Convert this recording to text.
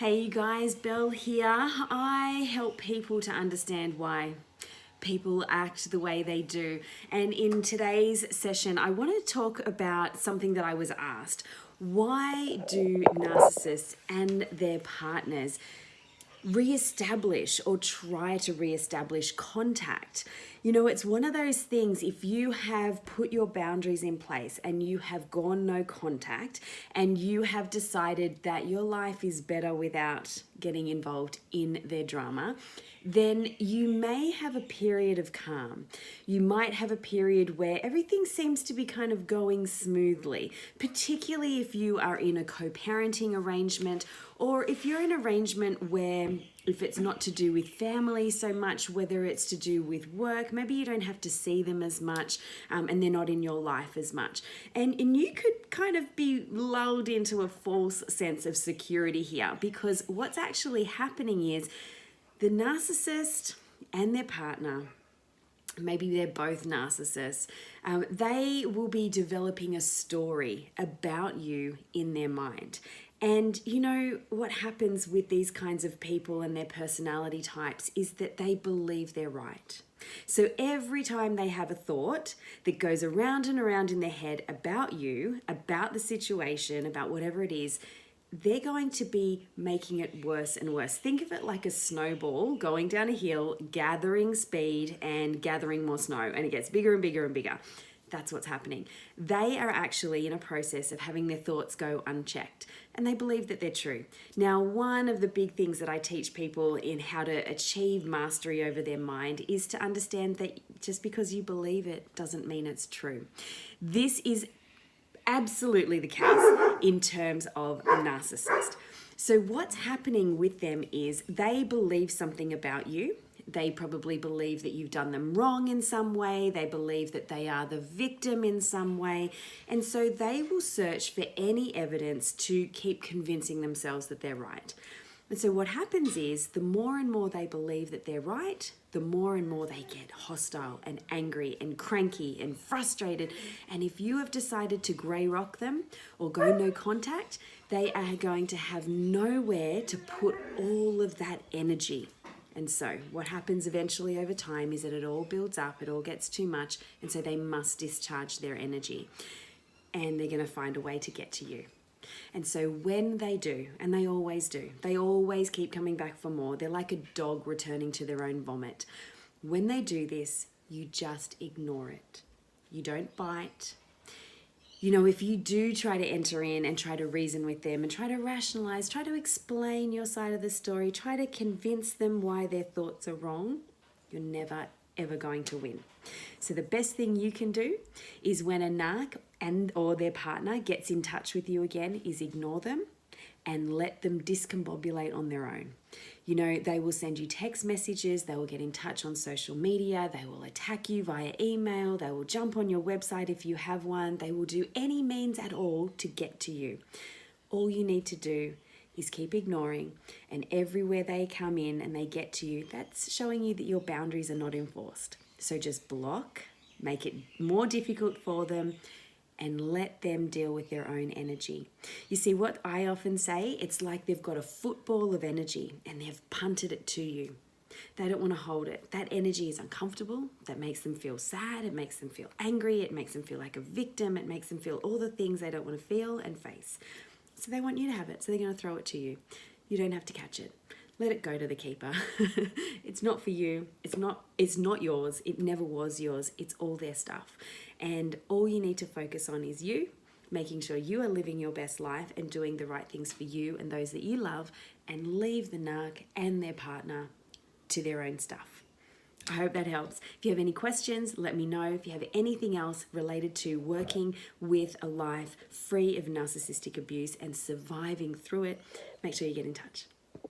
Hey you guys, Belle here. I help people to understand why people act the way they do. And in today's session, I want to talk about something that I was asked. Why do narcissists and their partners reestablish or try to reestablish contact? You know, it's one of those things, if you have put your boundaries in place and you have gone no contact and you have decided that your life is better without getting involved in their drama, then you may have a period of calm. You might have a period where everything seems to be kind of going smoothly, particularly if you are in a co-parenting arrangement, or if you're in an arrangement where, if it's not to do with family so much, whether it's to do with work, maybe you don't have to see them as much, and they're not in your life as much. And you could kind of be lulled into a false sense of security here, because what's actually happening is the narcissist and their partner, maybe they're both narcissists, they will be developing a story about you in their mind. And you know what happens with these kinds of people and their personality types is that they believe they're right. So every time they have a thought that goes around and around in their head about you, about the situation, about whatever it is, they're going to be making it worse and worse. Think of it like a snowball going down a hill, gathering speed and gathering more snow, and it gets bigger and bigger and bigger. That's what's happening. They are actually in a process of having their thoughts go unchecked, and they believe that they're true. Now, one of the big things that I teach people in how to achieve mastery over their mind is to understand that just because you believe it doesn't mean it's true. This is absolutely the case in terms of a narcissist. So what's happening with them is they believe something about you. They probably believe that you've done them wrong in some way. They believe that they are the victim in some way. And so they will search for any evidence to keep convincing themselves that they're right. And so what happens is the more and more they believe that they're right, the more and more they get hostile and angry and cranky and frustrated. And if you have decided to grey rock them or go no contact, they are going to have nowhere to put all of that energy. And so what happens eventually over time is that it all builds up, it all gets too much, and so they must discharge their energy. And they're going to find a way to get to you. And so when they do, and they always do, they always keep coming back for more. They're like a dog returning to their own vomit. When they do this, you just ignore it. You don't bite. You know, if you do try to enter in and try to reason with them and try to rationalize, try to explain your side of the story, try to convince them why their thoughts are wrong, you're never, ever going to win. So the best thing you can do is when a narc and or their partner gets in touch with you again is ignore them and let them discombobulate on their own. You know, they will send you text messages, they will get in touch on social media, they will attack you via email, they will jump on your website if you have one, they will do any means at all to get to you. All you need to do is keep ignoring, and everywhere they come in and they get to you, that's showing you that your boundaries are not enforced. So just block, make it more difficult for them, and let them deal with their own energy. You see, what I often say, it's like they've got a football of energy and they've punted it to you. They don't want to hold it. That energy is uncomfortable. That makes them feel sad. It makes them feel angry. It makes them feel like a victim. It makes them feel all the things they don't want to feel and face. So they want you to have it. So they're going to throw it to you. You don't have to catch it. Let it go to the keeper. It's not for you. It's not yours. It never was yours. It's all their stuff. And all you need to focus on is you, making sure you are living your best life and doing the right things for you and those that you love, and leave the narc and their partner to their own stuff. I hope that helps. If you have any questions, let me know. If you have anything else related to working with a life free of narcissistic abuse and surviving through it, make sure you get in touch.